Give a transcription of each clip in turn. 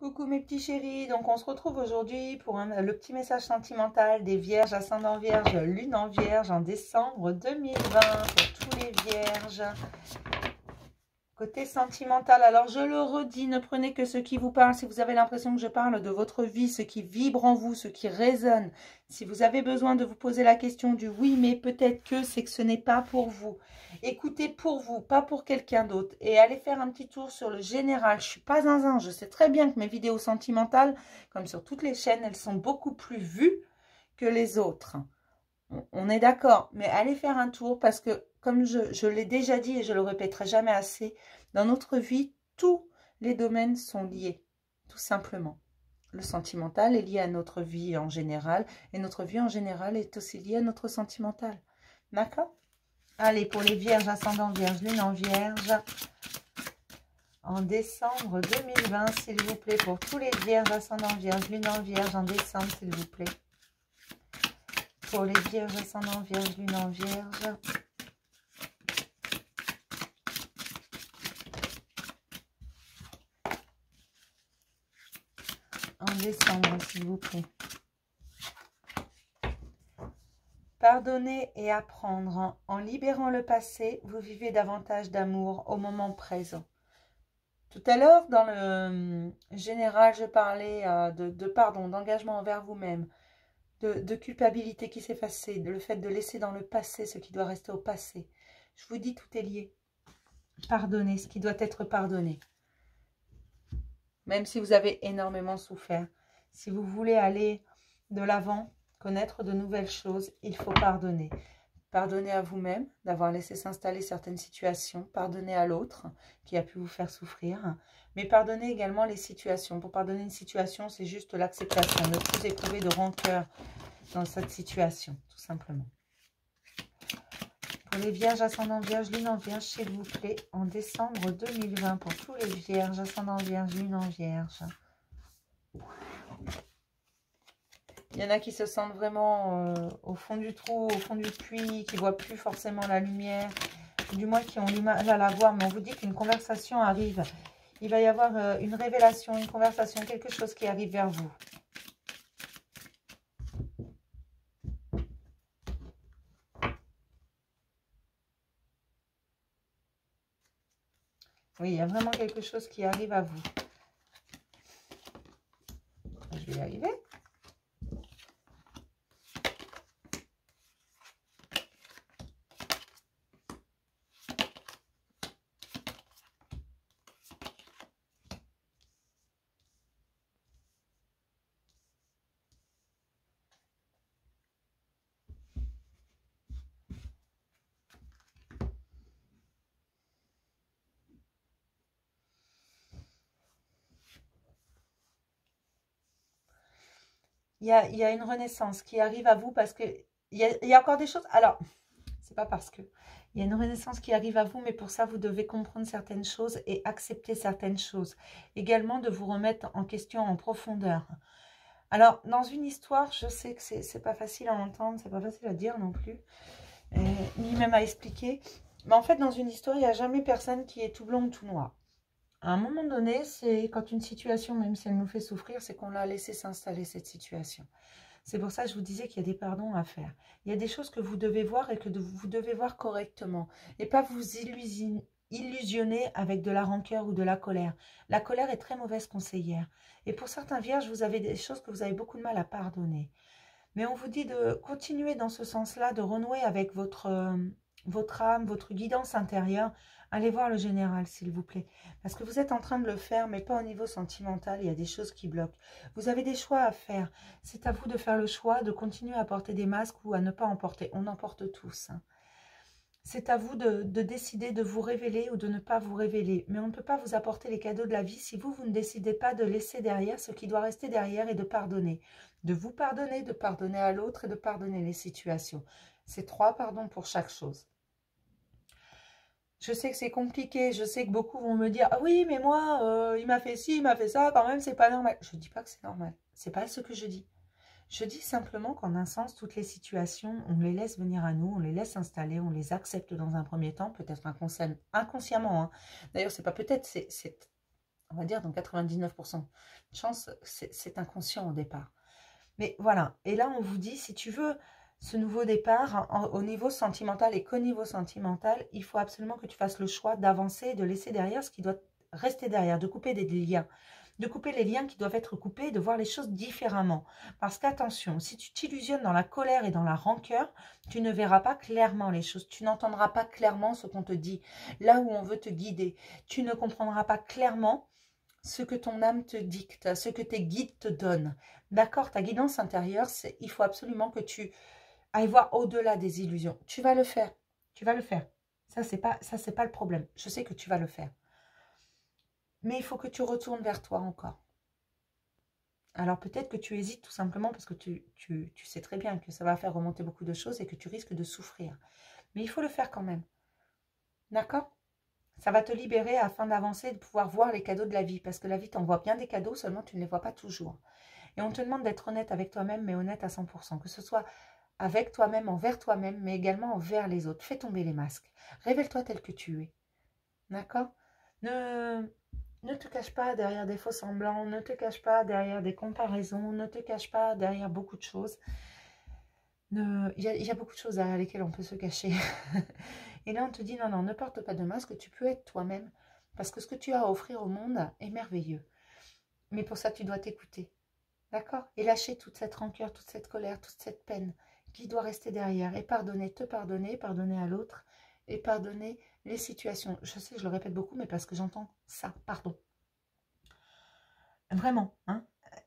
Coucou mes petits chéris, donc on se retrouve aujourd'hui pour le petit message sentimental des Vierges, ascendant Vierge, Lune en Vierge en décembre 2020 pour tous les Vierges. Côté sentimental, alors je le redis, ne prenez que ce qui vous parle. Si vous avez l'impression que je parle de votre vie, ce qui vibre en vous, ce qui résonne, si vous avez besoin de vous poser la question du oui, mais peut-être que c'est que ce n'est pas pour vous. Écoutez pour vous, pas pour quelqu'un d'autre. Et allez faire un petit tour sur le général. Je ne suis pas zinzin, je sais très bien que mes vidéos sentimentales, comme sur toutes les chaînes, elles sont beaucoup plus vues que les autres. On est d'accord, mais allez faire un tour parce que, comme je l'ai déjà dit et je le répéterai jamais assez, dans notre vie, tous les domaines sont liés, tout simplement. Le sentimental est lié à notre vie en général et notre vie en général est aussi liée à notre sentimental. D'accord? Allez, pour les Vierges, ascendant Vierge, Lune en Vierge, en décembre 2020, s'il vous plaît, pour tous les Vierges, ascendant Vierge, Lune en Vierge, en décembre, s'il vous plaît. Pour les Vierges, ascendant Vierge, Lune en Vierge. En décembre, s'il vous plaît. Pardonner et apprendre. En libérant le passé, vous vivez davantage d'amour au moment présent. Tout à l'heure, dans le général, je parlais de pardon, d'engagement envers vous-même. De culpabilité qui s'est effacée, le fait de laisser dans le passé ce qui doit rester au passé. Je vous dis, tout est lié. Pardonnez ce qui doit être pardonné. Même si vous avez énormément souffert. Si vous voulez aller de l'avant, connaître de nouvelles choses, il faut pardonner. Pardonnez à vous-même d'avoir laissé s'installer certaines situations. Pardonnez à l'autre qui a pu vous faire souffrir. Mais pardonnez également les situations. Pour pardonner une situation, c'est juste l'acceptation. Ne plus éprouver de rancœur dans cette situation, tout simplement. Pour les Vierges, ascendant Vierge, Lune en Vierge, s'il vous plaît, en décembre 2020, pour tous les Vierges, ascendant Vierge, Lune en Vierge. Il y en a qui se sentent vraiment au fond du trou, au fond du puits, qui ne voient plus forcément la lumière, du moins qui ont du mal à la voir, mais on vous dit qu'une conversation arrive. Il va y avoir une révélation, une conversation, quelque chose qui arrive vers vous. Oui, il y a vraiment quelque chose qui arrive à vous. Je vais y arriver. Il y a une renaissance qui arrive à vous parce que il y a encore des choses. Alors, c'est pas parce que. Il y a une renaissance qui arrive à vous, mais pour ça, vous devez comprendre certaines choses et accepter certaines choses. Également, de vous remettre en question en profondeur. Alors, dans une histoire, je sais que c'est pas facile à entendre, c'est pas facile à dire non plus, ni même à expliquer. Mais en fait, dans une histoire, il n'y a jamais personne qui est tout blanc ou tout noir. À un moment donné, c'est quand une situation, même si elle nous fait souffrir, c'est qu'on l'a laissé s'installer cette situation. C'est pour ça que je vous disais qu'il y a des pardons à faire. Il y a des choses que vous devez voir et que vous devez voir correctement. Et pas vous illusionner avec de la rancœur ou de la colère. La colère est très mauvaise conseillère. Et pour certains vierges, vous avez des choses que vous avez beaucoup de mal à pardonner. Mais on vous dit de continuer dans ce sens-là, de renouer avec votre âme, votre guidance intérieure. Allez voir le général, s'il vous plaît. Parce que vous êtes en train de le faire, mais pas au niveau sentimental. Il y a des choses qui bloquent. Vous avez des choix à faire. C'est à vous de faire le choix de continuer à porter des masques ou à ne pas en porter. On en porte tous. C'est à vous de décider de vous révéler ou de ne pas vous révéler. Mais on ne peut pas vous apporter les cadeaux de la vie si vous ne décidez pas de laisser derrière ce qui doit rester derrière et de pardonner. De vous pardonner, de pardonner à l'autre et de pardonner les situations. C'est 3 pardons pour chaque chose. Je sais que c'est compliqué, je sais que beaucoup vont me dire « Ah oui, mais moi, il m'a fait ci, il m'a fait ça, quand même, c'est pas normal. » Je ne dis pas que c'est normal, c'est pas ce que je dis. Je dis simplement qu'en un sens, toutes les situations, on les laisse venir à nous, on les laisse installer, on les accepte dans un premier temps, peut-être inconsciemment. Hein. D'ailleurs, c'est pas peut-être, c'est on va dire dans 99% de chance, c'est inconscient au départ. Mais voilà, et là on vous dit, si tu veux ce nouveau départ au niveau sentimental et qu'au niveau sentimental, il faut absolument que tu fasses le choix d'avancer, de laisser derrière ce qui doit rester derrière, de couper des liens. De couper les liens qui doivent être coupés, de voir les choses différemment. Parce qu'attention, si tu t'illusionnes dans la colère et dans la rancœur, tu ne verras pas clairement les choses. Tu n'entendras pas clairement ce qu'on te dit, là où on veut te guider. Tu ne comprendras pas clairement ce que ton âme te dicte, ce que tes guides te donnent. D'accord? Ta guidance intérieure, il faut absolument que tu ailles voir au-delà des illusions. Tu vas le faire. Tu vas le faire. Ça, c'est pas le problème. Je sais que tu vas le faire. Mais il faut que tu retournes vers toi encore. Alors peut-être que tu hésites tout simplement parce que tu sais très bien que ça va faire remonter beaucoup de choses et que tu risques de souffrir. Mais il faut le faire quand même. D'accord? Ça va te libérer afin d'avancer et de pouvoir voir les cadeaux de la vie. Parce que la vie t'envoie bien des cadeaux, seulement tu ne les vois pas toujours. Et on te demande d'être honnête avec toi-même, mais honnête à 100%. Que ce soit avec toi-même, envers toi-même, mais également envers les autres. Fais tomber les masques. Révèle-toi tel que tu es. D'accord? Ne te cache pas derrière des faux semblants, ne te cache pas derrière des comparaisons, ne te cache pas derrière beaucoup de choses. Il y a beaucoup de choses derrière lesquelles on peut se cacher. Et là, on te dit, non, non, ne porte pas de masque, tu peux être toi-même. Parce que ce que tu as à offrir au monde est merveilleux. Mais pour ça, tu dois t'écouter. D'accord? Et lâcher toute cette rancœur, toute cette colère, toute cette peine qui doit rester derrière. Et pardonner, pardonner à l'autre. Et pardonner les situations. Je sais, je le répète beaucoup, mais parce que j'entends ça, pardon. Vraiment, hein.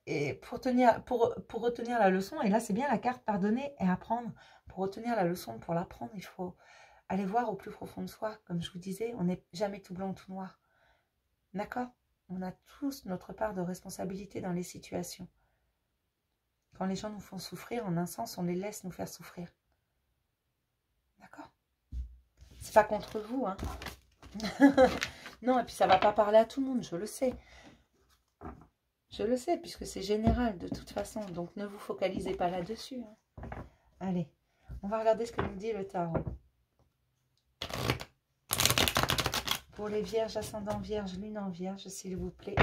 Et pour retenir la leçon, et là c'est bien la carte pardonner et apprendre. Pour retenir la leçon, pour l'apprendre, il faut aller voir au plus profond de soi. Comme je vous disais, on n'est jamais tout blanc ou tout noir. D'accord? On a tous notre part de responsabilité dans les situations. Quand les gens nous font souffrir, en un sens, on les laisse nous faire souffrir. D'accord? C'est pas contre vous, hein. Non, et puis ça va pas parler à tout le monde, je le sais. Je le sais, puisque c'est général de toute façon. Donc, ne vous focalisez pas là-dessus. Hein. Allez, on va regarder ce que nous dit le tarot. Pour les vierges, ascendant vierge, lune en vierge, s'il vous plaît.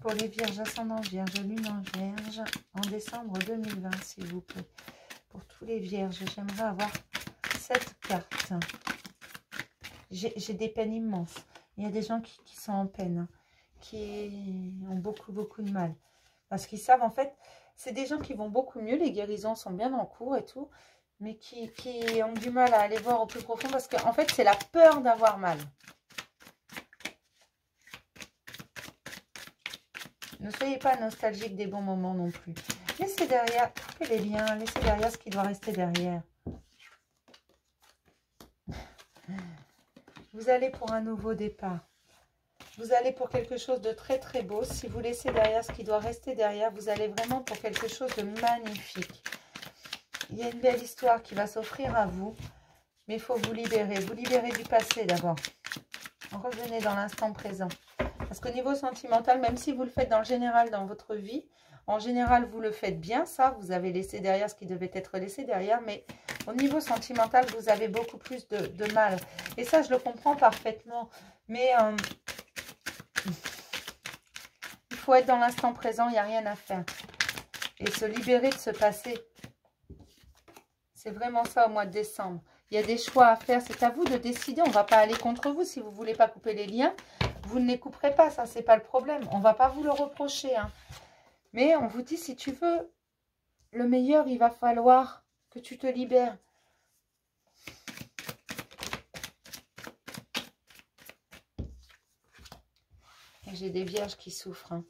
Pour les vierges, ascendant vierge, lune en vierge, en décembre 2020, s'il vous plaît. Pour tous les vierges, j'aimerais avoir cette carte. J'ai des peines immenses. Il y a des gens qui sont en peine, qui ont beaucoup de mal. Parce qu'ils savent, en fait, c'est des gens qui vont beaucoup mieux. Les guérisons sont bien en cours et tout. Mais qui ont du mal à aller voir au plus profond. Parce qu'en fait, c'est la peur d'avoir mal. Ne soyez pas nostalgique des bons moments non plus. Laissez derrière, coupez les liens, laissez derrière ce qui doit rester derrière. Vous allez pour un nouveau départ. Vous allez pour quelque chose de très beau. Si vous laissez derrière ce qui doit rester derrière, vous allez vraiment pour quelque chose de magnifique. Il y a une belle histoire qui va s'offrir à vous. Mais il faut vous libérer. Vous libérer du passé d'abord. Revenez dans l'instant présent. Parce qu'au niveau sentimental, même si vous le faites dans le général dans votre vie, en général, vous le faites bien, ça. Vous avez laissé derrière ce qui devait être laissé derrière. Mais au niveau sentimental, vous avez beaucoup plus de mal. Et ça, je le comprends parfaitement. Mais il faut être dans l'instant présent, il n'y a rien à faire. Et se libérer de ce passé. C'est vraiment ça au mois de décembre. Il y a des choix à faire. C'est à vous de décider. On ne va pas aller contre vous. Si vous ne voulez pas couper les liens, vous ne les couperez pas. Ça, ce n'est pas le problème. On ne va pas vous le reprocher. Hein. Mais on vous dit, si tu veux le meilleur, il va falloir que tu te libères. J'ai des vierges qui souffrent. Hein.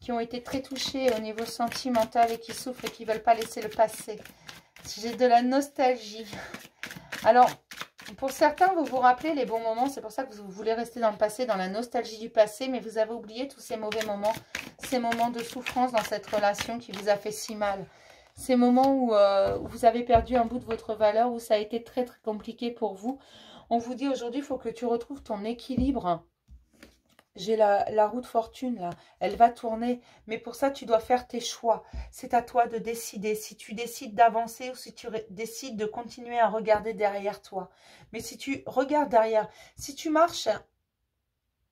Qui ont été très touchées au niveau sentimental et qui souffrent et qui ne veulent pas laisser le passé. J'ai de la nostalgie. Alors, pour certains, vous vous rappelez les bons moments. C'est pour ça que vous voulez rester dans le passé, dans la nostalgie du passé. Mais vous avez oublié tous ces mauvais moments. Ces moments de souffrance dans cette relation qui vous a fait si mal. Ces moments où vous avez perdu un bout de votre valeur, où ça a été très compliqué pour vous. On vous dit aujourd'hui, il faut que tu retrouves ton équilibre. j'ai la roue de fortune, là. Elle va tourner. Mais pour ça, tu dois faire tes choix. C'est à toi de décider. Si tu décides d'avancer ou si tu décides de continuer à regarder derrière toi. Mais si tu regardes derrière, si tu marches,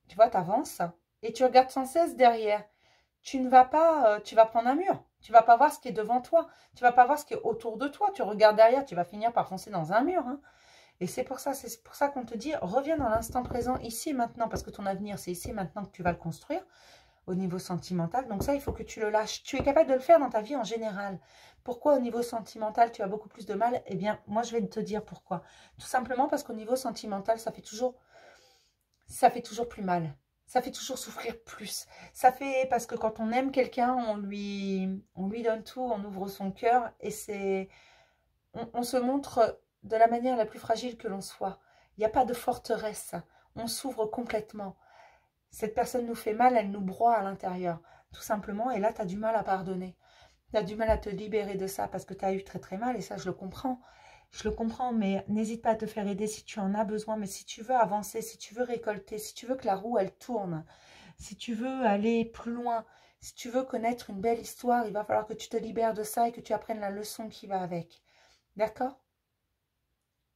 tu vois, tu avances et tu regardes sans cesse derrière. Tu ne vas pas, tu vas prendre un mur. Tu vas pas voir ce qui est devant toi. Tu vas pas voir ce qui est autour de toi. Tu regardes derrière, tu vas finir par foncer dans un mur. Hein. Et c'est pour ça qu'on te dit, reviens dans l'instant présent, ici et maintenant, parce que ton avenir, c'est ici et maintenant que tu vas le construire au niveau sentimental. Donc ça, il faut que tu le lâches. Tu es capable de le faire dans ta vie en général. Pourquoi au niveau sentimental, tu as beaucoup plus de mal? Eh bien, moi, je vais te dire pourquoi. Tout simplement parce qu'au niveau sentimental, ça fait toujours plus mal. Ça fait toujours souffrir plus. Ça fait parce que quand on aime quelqu'un, on lui donne tout, on ouvre son cœur et on se montre de la manière la plus fragile que l'on soit. Il n'y a pas de forteresse. On s'ouvre complètement. Cette personne nous fait mal, elle nous broie à l'intérieur. Tout simplement, et là, tu as du mal à pardonner. Tu as du mal à te libérer de ça parce que tu as eu très très mal et ça, je le comprends. Je le comprends, mais n'hésite pas à te faire aider si tu en as besoin. Mais si tu veux avancer, si tu veux récolter, si tu veux que la roue, elle tourne, si tu veux aller plus loin, si tu veux connaître une belle histoire, il va falloir que tu te libères de ça et que tu apprennes la leçon qui va avec. D'accord?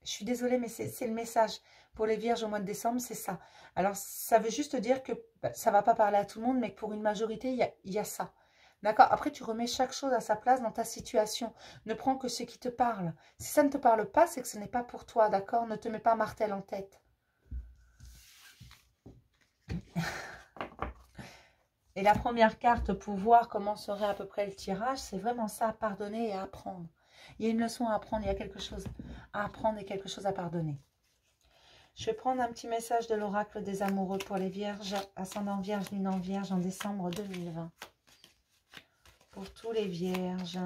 Je suis désolée, mais c'est le message. Pour les vierges au mois de décembre, c'est ça. Alors, ça veut juste dire que ça ne va pas parler à tout le monde, mais que pour une majorité, il y a ça. D'accord? Après, tu remets chaque chose à sa place dans ta situation. Ne prends que ce qui te parle. Si ça ne te parle pas, c'est que ce n'est pas pour toi. D'accord? Ne te mets pas martel en tête. Et la première carte pour voir comment serait à peu près le tirage, c'est vraiment ça, pardonner et apprendre. Il y a une leçon à apprendre, il y a quelque chose à apprendre et quelque chose à pardonner. Je vais prendre un petit message de l'oracle des amoureux pour les vierges, ascendant vierge, lune en vierge en décembre 2020. Pour tous les vierges.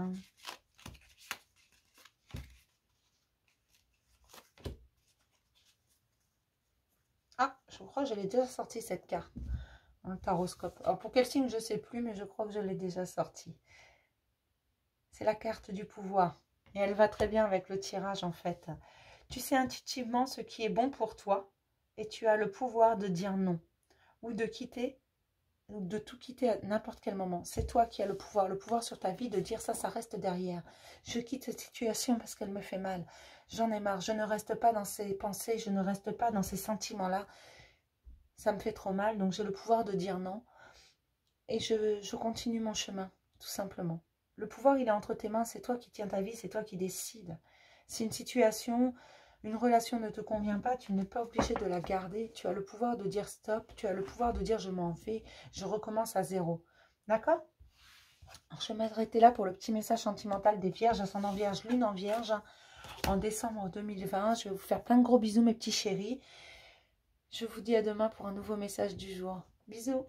Ah, je crois que je l'ai déjà sorti cette carte. Un taroscope. Alors pour quel signe, je ne sais plus, mais je crois que je l'ai déjà sorti. C'est la carte du pouvoir. Et elle va très bien avec le tirage en fait. Tu sais intuitivement ce qui est bon pour toi et tu as le pouvoir de dire non ou de quitter ou de tout quitter à n'importe quel moment. C'est toi qui as le pouvoir sur ta vie de dire ça reste derrière. Je quitte cette situation parce qu'elle me fait mal. J'en ai marre, je ne reste pas dans ces pensées, je ne reste pas dans ces sentiments-là. Ça me fait trop mal, donc j'ai le pouvoir de dire non. Et je continue mon chemin, tout simplement. Le pouvoir, il est entre tes mains, c'est toi qui tiens ta vie, c'est toi qui décides. Si une situation, une relation ne te convient pas, tu n'es pas obligé de la garder. Tu as le pouvoir de dire stop, tu as le pouvoir de dire je m'en vais, je recommence à zéro. D'accord? Je vais m'arrêter là pour le petit message sentimental des vierges, ascendant vierge, lune en vierge, en décembre 2020. Je vais vous faire plein de gros bisous, mes petits chéris. Je vous dis à demain pour un nouveau message du jour. Bisous!